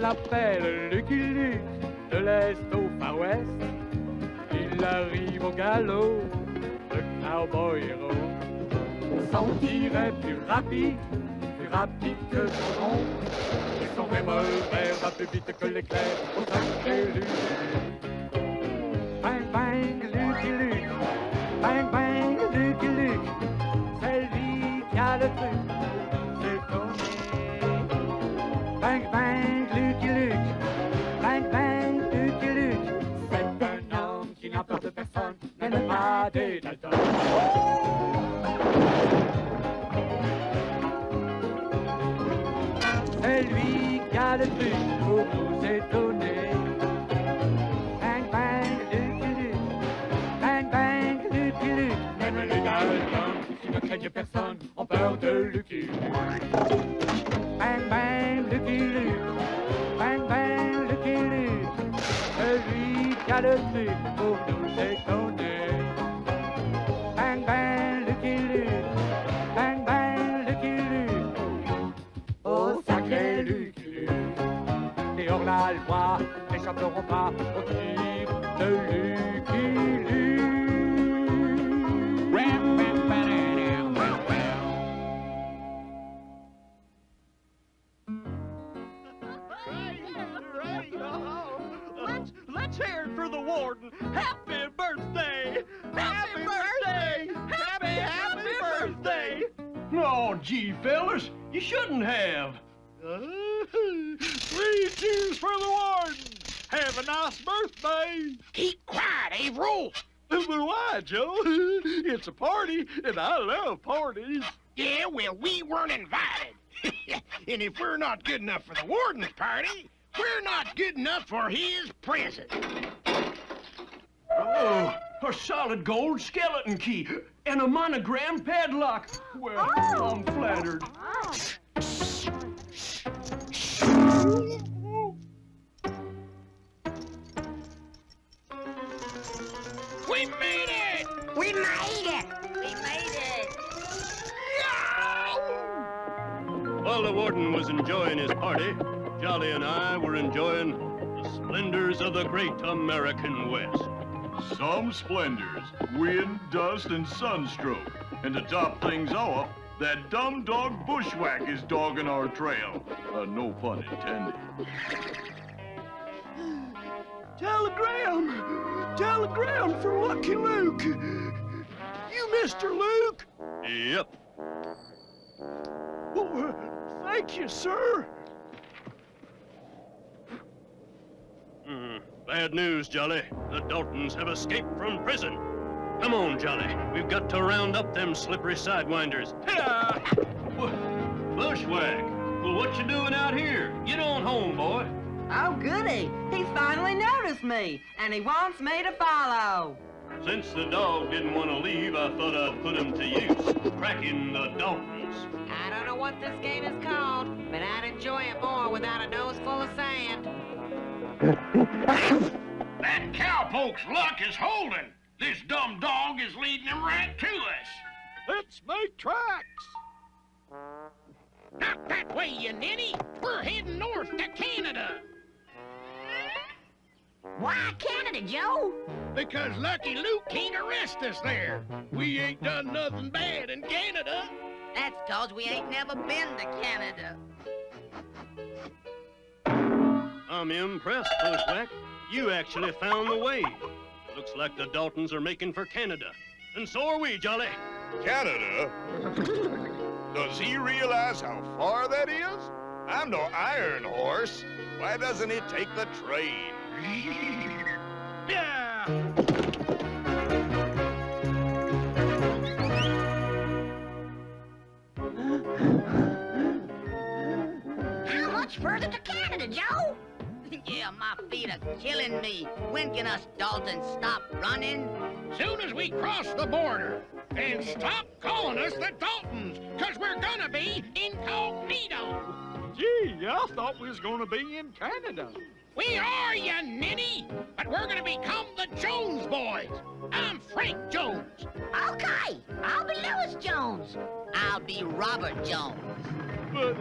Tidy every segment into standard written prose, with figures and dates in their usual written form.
l'appelle Lucky Luke, de l'Est au Far West. Il arrive au galop, le cowboy héros. Son tir est plus rapide que son ombre. Et son revolver va plus vite que l'éclair au sacré Luke. Bang bang Lucky Luke, bang bang Lucky Luke, c'est lui qui a le truc, c'est Tony. Bang bang Lucky Luke, bang bang Lucky Luke, c'est un homme qui n'a peur de personne, même pas des Dalton. C'est lui qui a le truc pour nous étonner. Bang bang Lucky Luke, bang bang Lucky Luke, même les Dalton qui ne craignent personne ont peur de Lucky. Bang bang Lucky Luke, bang bang Lucky Luke, c'est lui qui a le truc pour nous étonner. Bang bang Lucky Luke, bang bang Lucky Luke, oh sacré Lucky Luke. Et hors la loi n'échapperont pas au tir de Lucky Luke. Let's hear it for the warden. Happy birthday! Happy birthday! Happy birthday! Oh, gee, fellas, you shouldn't have. 3 cheers for the warden. Have a nice birthday. Keep quiet, Averill. But why, Joe? It's a party, and I love parties. Yeah, well, we weren't invited. And if we're not good enough for the warden's party, we're not good enough for his present. Oh, a solid gold skeleton key and a monogram padlock. Well, I'm flattered. We made it! We made it! We made it! While the warden was enjoying his party, Jolly and I were enjoying the splendors of the great American West. Some splendors, wind, dust, and sunstroke. And to top things off, that dumb dog Bushwhack is dogging our trail. No pun intended. Telegram! Telegram for Lucky Luke! You Mr. Luke? Yep. Oh, thank you, sir. Bad news, Jolly. The Daltons have escaped from prison. Come on, Jolly. We've got to round up them slippery sidewinders. Yeah. Bushwhack, well, what you doing out here? Get on home, boy. Oh, goody. He's finally noticed me, and he wants me to follow. Since the dog didn't want to leave, I thought I'd put him to use, tracking the Daltons. I don't know what this game is called, but I'd enjoy it more without a nose full of sand. That cowpoke's luck is holding. This dumb dog is leading him right to us. Let's make tracks. Not that way, you ninny. We're heading north to Canada. Why Canada, Joe? Because Lucky Luke can't arrest us there. We ain't done nothing bad in Canada. That's 'cause we ain't never been to Canada. I'm impressed, Bushwhack. You actually found the way. Looks like the Daltons are making for Canada. And so are we, Jolly. Canada? Does he realize how far that is? I'm no iron horse. Why doesn't he take the train? Yeah. How much further to Canada, Joe? Yeah, my feet are killing me. When can us Daltons stop running? Soon as we cross the border. And stop calling us the Daltons, 'cause we're gonna be incognito. Gee, I thought we was gonna be in Canada. We are, you ninny, but we're gonna become the Jones boys. I'm Frank Jones. Okay, I'll be Lewis Jones. I'll be Robert Jones. But,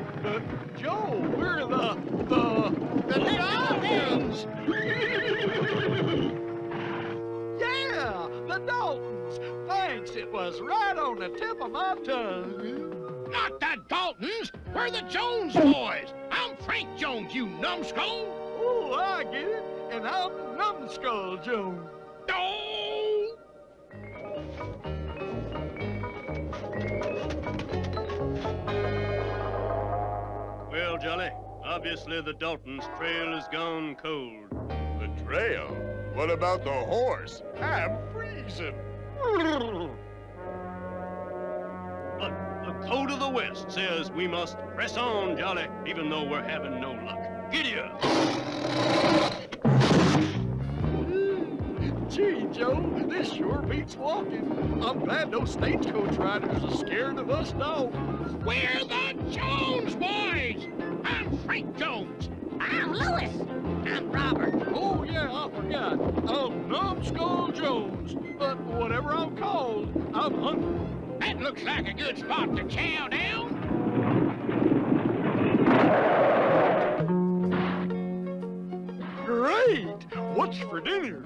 Joe, we're the Daltons! Yeah, the Daltons. Thanks, it was right on the tip of my tongue. Not the Daltons. We're the Jones boys. I'm Frank Jones, you numbskull. Oh, I get it. And I'm Numbskull Jones. Oh! Well, Jolly, obviously the Daltons' trail has gone cold. The trail? What about the horse? I'm freezing. But the code of the West says we must press on, Jolly, even though we're having no luck. Giddy up! Gee, Joe, this sure beats walking. I'm glad those stagecoach riders are scared of us dogs. We're the Jones boys. I'm Frank Jones. I'm Louis. I'm Robert. Oh, yeah, I forgot. I'm Numbskull Jones. But whatever I'm called, I'm hungry. That looks like a good spot to chow down. Great! What's for dinner?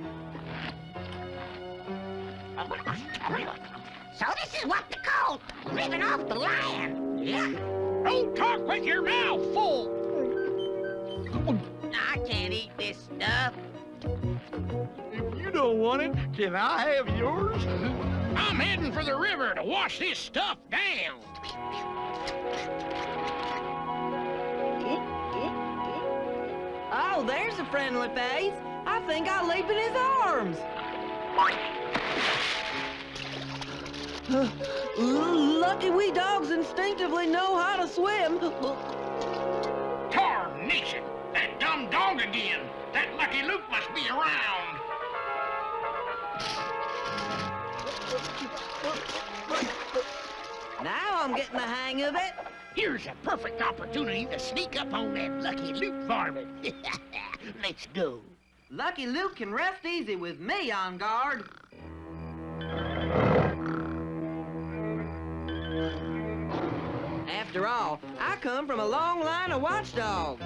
So this is what they call living off the land. Yeah. Don't talk with your mouth full. I can't eat this stuff. If you don't want it, can I have yours? I'm heading for the river to wash this stuff down. Oh, there's a friendly face. I think I'll leap in his arms. Lucky we dogs instinctively know how to swim. Tarnation! That dumb dog again. That Lucky Luke must be around. Now I'm getting the hang of it. Here's a perfect opportunity to sneak up on that Lucky Luke varmint. Let's go. Lucky Luke can rest easy with me on guard. After all, I come from a long line of watchdogs.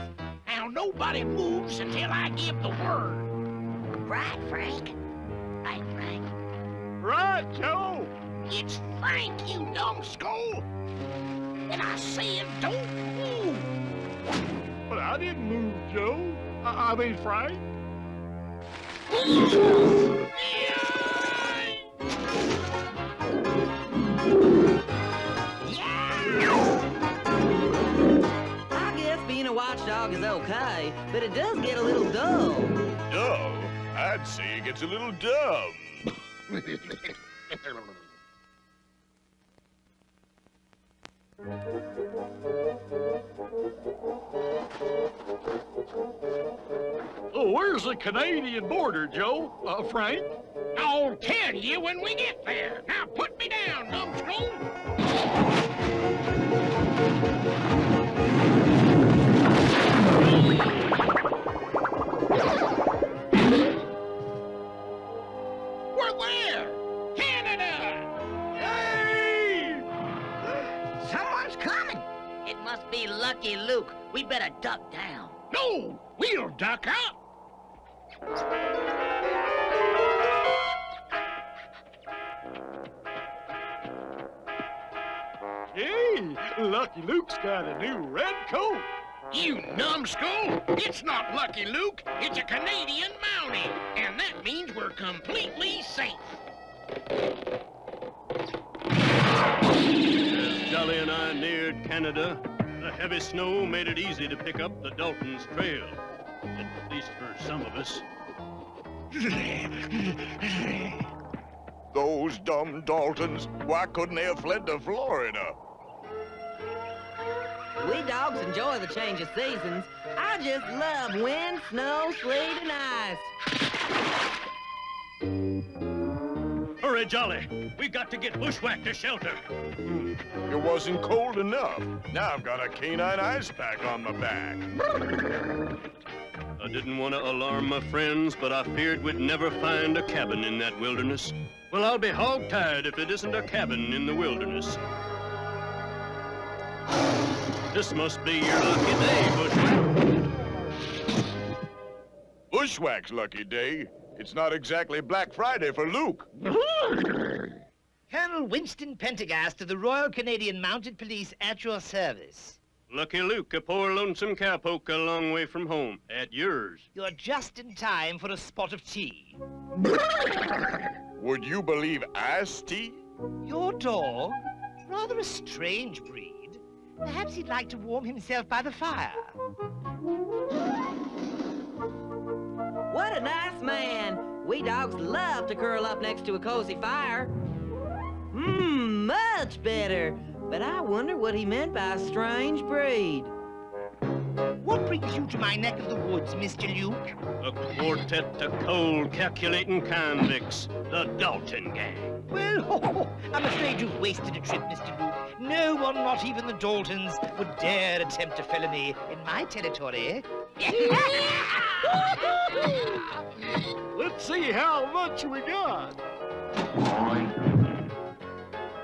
Now nobody moves until I give the word. Right, Frank? Right, Frank? Right, Joe. It's Frank, you numbskull. And I said don't move. But I didn't move, Joe. I mean, Frank. I guess being a watchdog is okay, but it does get a little dull. Dull? I'd say it gets a little dumb. Oh, where's the Canadian border, Joe? Frank? I'll tell you when we get there. Now put me down, numbskull. We're there! Canada! Hey! Someone's coming. It must be Lucky Luke. We better duck down. No, we'll duck up. Hey, Lucky Luke's got a new red coat. You numbskull! It's not Lucky Luke, it's a Canadian Mountie, and that means we're completely safe. As Jolly and I neared Canada, the heavy snow made it easy to pick up the Daltons' trail. At least for some of us. Those dumb Daltons, why couldn't they have fled to Florida? We dogs enjoy the change of seasons. I just love wind, snow, sleet, and ice. Hurry, Jolly. We got to get bushwhacked to shelter. It wasn't cold enough. Now I've got a canine ice pack on my back. I didn't want to alarm my friends, but I feared we'd never find a cabin in that wilderness. Well, I'll be hog-tied if it isn't a cabin in the wilderness. This must be your lucky day, Bushwhack. Bushwhack's lucky day. It's not exactly Black Friday for Luke. Colonel Winston Pendergast of the Royal Canadian Mounted Police at your service. Lucky Luke, a poor lonesome cowpoke a long way from home. At yours. You're just in time for a spot of tea. Would you believe iced tea? Your dog? Rather a strange breed. Perhaps he'd like to warm himself by the fire. What a nice man. We dogs love to curl up next to a cozy fire. Much better. But I wonder what he meant by a strange breed. What brings you to my neck of the woods, Mr. Luke? A quartet of cold, calculating convicts. The Dalton gang. Well, I'm afraid you've wasted a trip, Mr. Luke. No one, not even the Daltons, would dare attempt a felony in my territory. Let's see how much we got.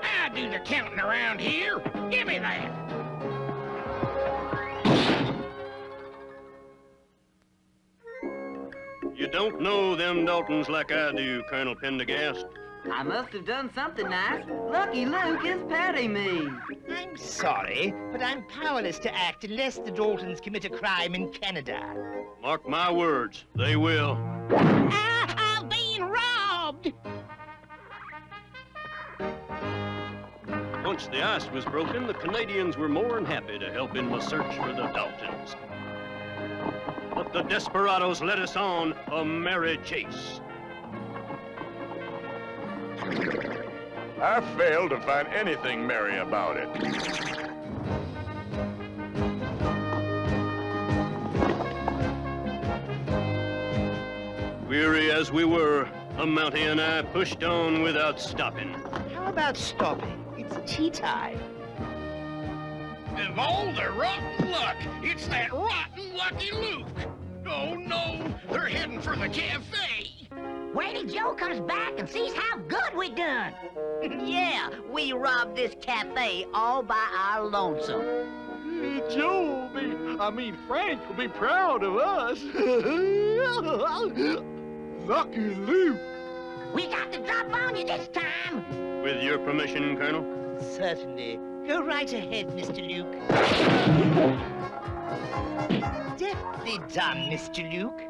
I do the counting around here. Give me that. You don't know them Daltons like I do, Colonel Pendergast. I must have done something nice. Lucky Luke is petting me. I'm sorry, but I'm powerless to act unless the Daltons commit a crime in Canada. Mark my words, they will. I'm being robbed. Once the ice was broken, the Canadians were more than happy to help in the search for the Daltons. But the desperados led us on a merry chase. I failed to find anything merry about it. Weary as we were, the Mountie and I pushed on without stopping. How about stopping? It's tea time. Of all the rotten luck, it's that rotten Lucky Luke. Oh no, they're heading for the cafe. Wait till Joe comes back and sees how good we done. Yeah, we robbed this cafe all by our lonesome. Joe will be, Frank will be proud of us. Lucky Luke. We got the drop on you this time. With your permission, Colonel. Certainly. Go right ahead, Mr. Luke. Deftly done, Mr. Luke.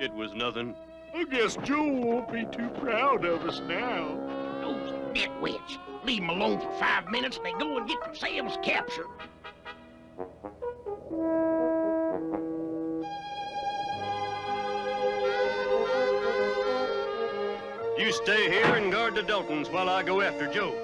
It was nothing. I guess Joe won't be too proud of us now. Those nitwits. Leave them alone for 5 minutes and they go and get themselves captured. You stay here and guard the Daltons while I go after Joe.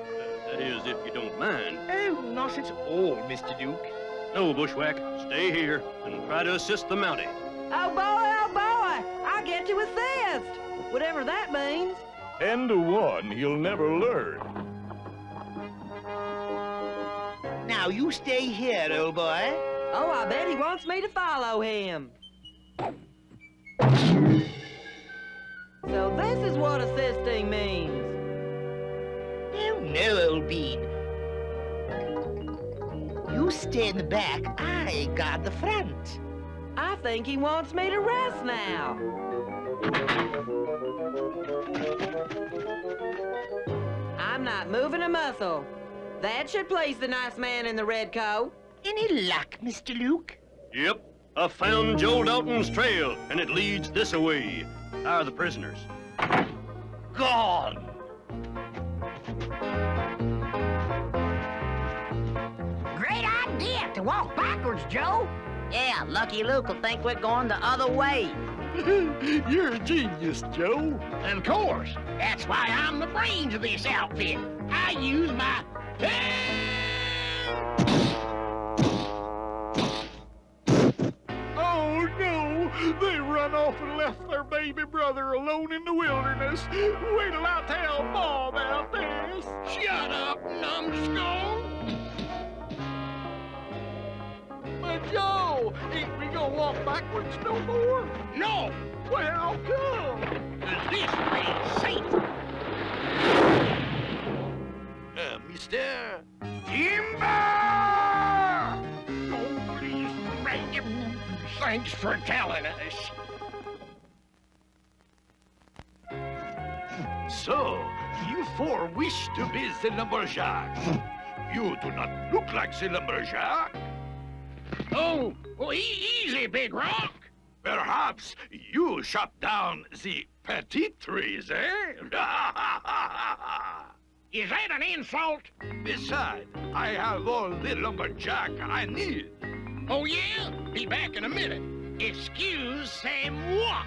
That is, if you don't mind. Oh, not at all, Mr. Luke. No, Bushwhack, stay here and try to assist the Mountie. Oh boy, I get to assist. Whatever that means. 10 to 1, he'll never learn. Now you stay here, old boy. Oh, I bet he wants me to follow him. So this is what assisting means. No, old bean. You stay in the back, I guard the front. I think he wants me to rest now. I'm not moving a muscle. That should please the nice man in the red coat. Any luck, Mr. Luke? Yep, I found Joe Dalton's trail, and it leads this away. How are the prisoners? Gone. Great idea to walk backwards, Joe. Yeah, Lucky Luke will think we're going the other way. You're a genius, Joe. Of course. That's why I'm the brains of this outfit. I use my... Oh, no! They run off and left their baby brother alone in the wilderness. Wait till I tell Ma about this. Shut up, numbskull. But Joe, ain't we gonna walk backwards no more? No, Well, how come? 'cause this way's safer. Mister... Timber! Thanks for telling us. So, you four wish to be the lumberjacks. You do not look like the lumberjack. Oh, easy, Big Rock. Perhaps you shot down the petite trees, eh? Is that an insult? Besides, I have all the lumberjack I need. Oh, yeah? Be back in a minute. Excuse moi.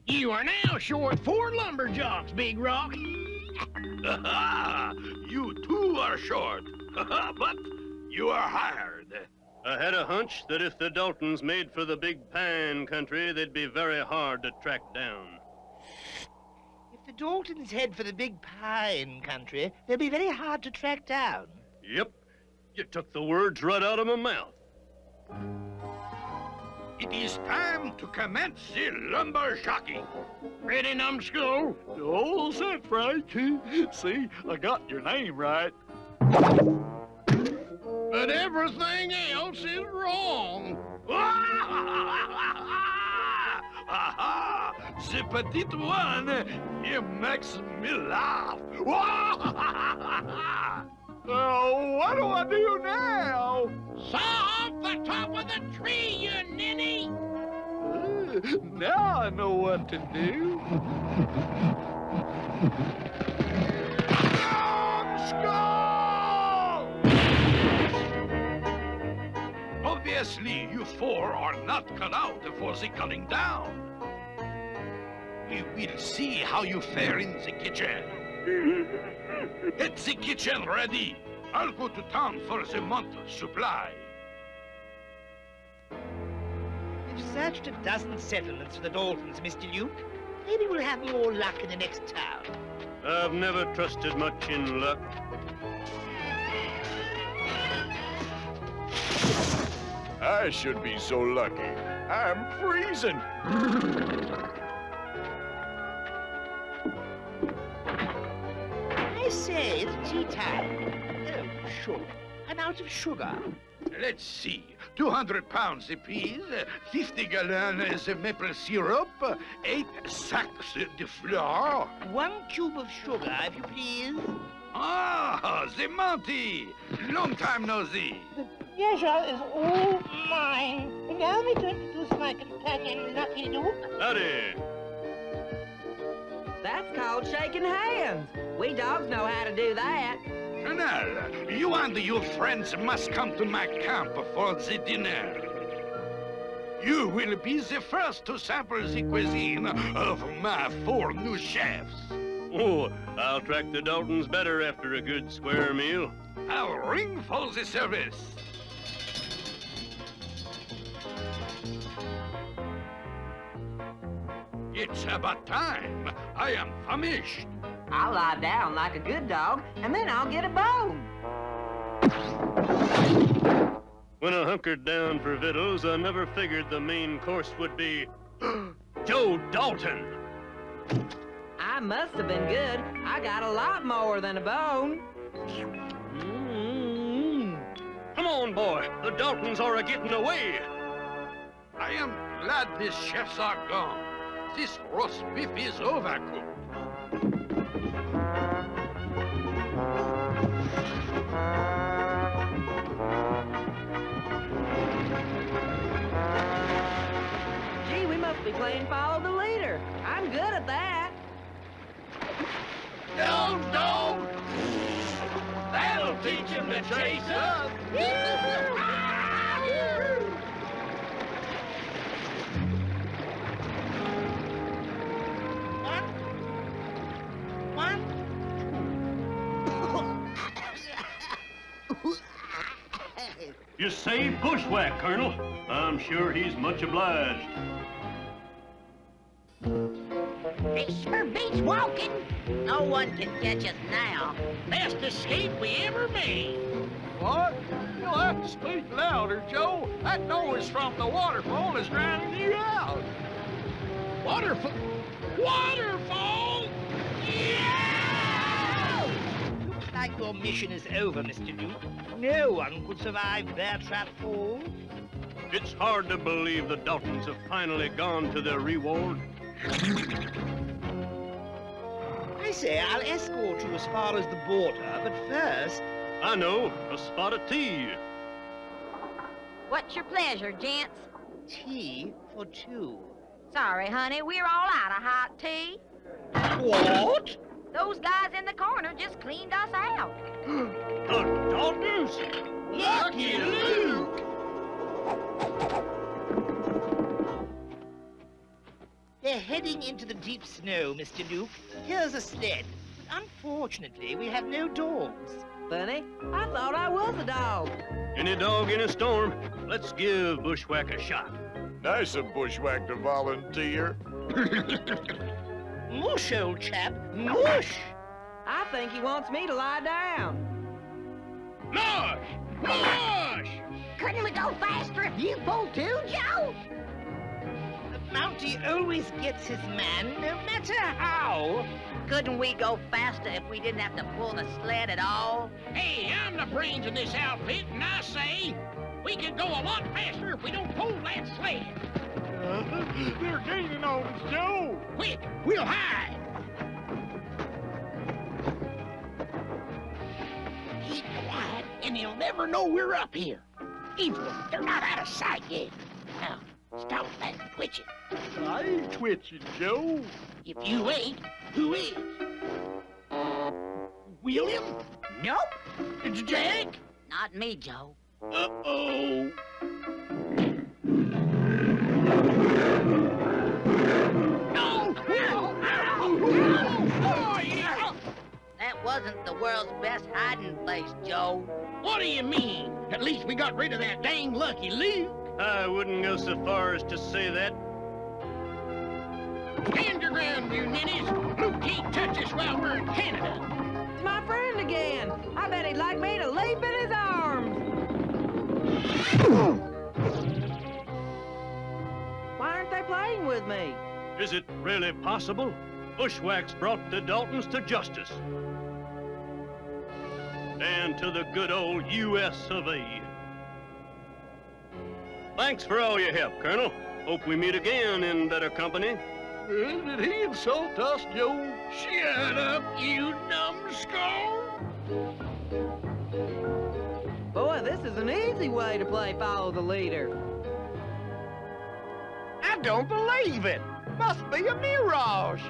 You are now short 4 lumberjacks, Big Rock. You too are short, but you are hired. I had a hunch that if the Daltons made for the Big Pine country, they'd be very hard to track down. If the Daltons head for the Big Pine country, they'll be very hard to track down. Yep. You took the words right out of my mouth. It is time to commence the lumberjacking. Ready, numbskull? All set, Frank. See, I got your name right. But everything else is wrong. The petite one, he makes me laugh. Oh, what do I do now? Saw off the top of the tree, you ninny! Now I know what to do. Obviously, you four are not cut out for the cutting down. We will see how you fare in the kitchen. Get the kitchen ready. I'll go to town for the month's supply. We've searched a dozen settlements for the Daltons, Mr. Luke. Maybe we'll have more luck in the next town. I've never trusted much in luck. I should be so lucky. I'm freezing. I say, it's tea time. Oh, sure. I'm out of sugar. Let's see. 200 pounds apiece, 50 gallons of maple syrup, 8 sacks de flour. 1 cube of sugar, if you please. Ah, the Monty! Long time no see. The pleasure is all mine. Allow me to introduce my companion, Lucky Luke. Howdy. That's called shaking hands. We dogs know how to do that. Chanel, you and your friends must come to my camp for the dinner. You will be the first to sample the cuisine of my 4 new chefs. Oh, I'll track the Daltons better after a good square meal. I'll ring for the service. It's about time. I am famished. I'll lie down like a good dog, and then I'll get a bone. When I hunkered down for victuals, I never figured the main course would be Joe Dalton. I must have been good. I got a lot more than a bone. Come on, boy. The Daltons are a-getting away. I am glad these chefs are gone. This roast beef is overcooked. Gee, we must be playing follow the leader. I'm good at that. No, no! That'll teach him to chase us! You say bushwhack, Colonel. I'm sure he's much obliged. It sure beats walking. No one can catch us now. Best escape we ever made. What? You'll have to speak louder, Joe. That noise from the waterfall is drowning you out. Waterfall? Waterfall? Yeah! Looks like your mission is over, Mr. Duke. No one could survive Bear Trap Falls. It's hard to believe the Daltons have finally gone to their reward. I say, I'll escort you as far as the border, but first... I know, a spot of tea. What's your pleasure, gents? Tea for two. Sorry, honey, we're all out of hot tea. What? Those guys in the corner just cleaned us out. The Daltons? Lucky Luke! They're heading into the deep snow, Mr. Duke. Here's a sled. Unfortunately, we have no dogs. Funny, I thought I was a dog. Any dog in a storm? Let's give Bushwhack a shot. Nice of Bushwhack to volunteer. Mush, old chap, mush! I think he wants me to lie down. Mush! Mush! Couldn't we go faster if you pulled too, Joe? Mountie always gets his man, no matter how. Couldn't we go faster if we didn't have to pull the sled at all? Hey, I'm the brains of this outfit, and I say we can go a lot faster if we don't pull that sled. They're gaining on us, Joe. Quick, we'll hide. Keep quiet, and they'll never know we're up here. Even if they're not out of sight yet. Now, stop that twitching. I ain't twitching, Joe. If you ain't, who is? William? Nope. It's Jack? Not me, Joe. Uh-oh. No! Oh, yeah! That wasn't the world's best hiding place, Joe. What do you mean? At least we got rid of that dang Lucky Luke. I wouldn't go so far as to say that. Stand your ground, you ninnies. Luke can't touch us while we're in Canada. It's my friend again. I bet he'd like me to leap in his arms. Why aren't they playing with me? Is it really possible? Bushwhack's brought the Daltons to justice. And to the good old U.S. of A. Thanks for all your help, Colonel. Hope we meet again in better company. Well, did he insult us, Joe? Shut up, you numbskull. Boy, this is an easy way to play follow the leader. I don't believe it. Must be a mirage.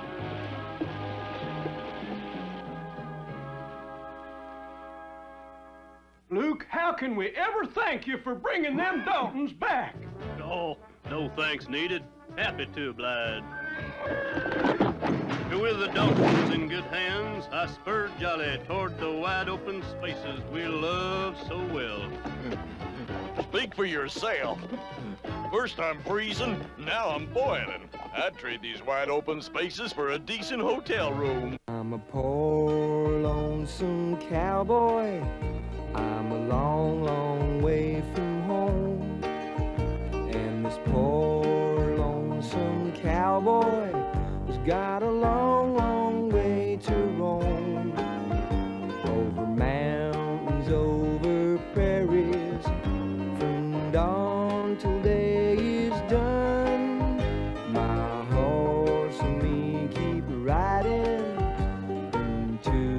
Luke, how can we ever thank you for bringing them Daltons back? Oh, no thanks needed. Happy to oblige. With the Daltons in good hands, I spurred jolly toward the wide open spaces we love so well. Speak for yourself. First I'm freezing, now I'm boiling. I'd trade these wide open spaces for a decent hotel room. I'm a poor, lonesome cowboy. I'm a long, long way from home. And this poor, lonesome cowboy has got a long, long way to roam. Over mountains, over prairies, from dawn till day is done. My horse and me keep riding into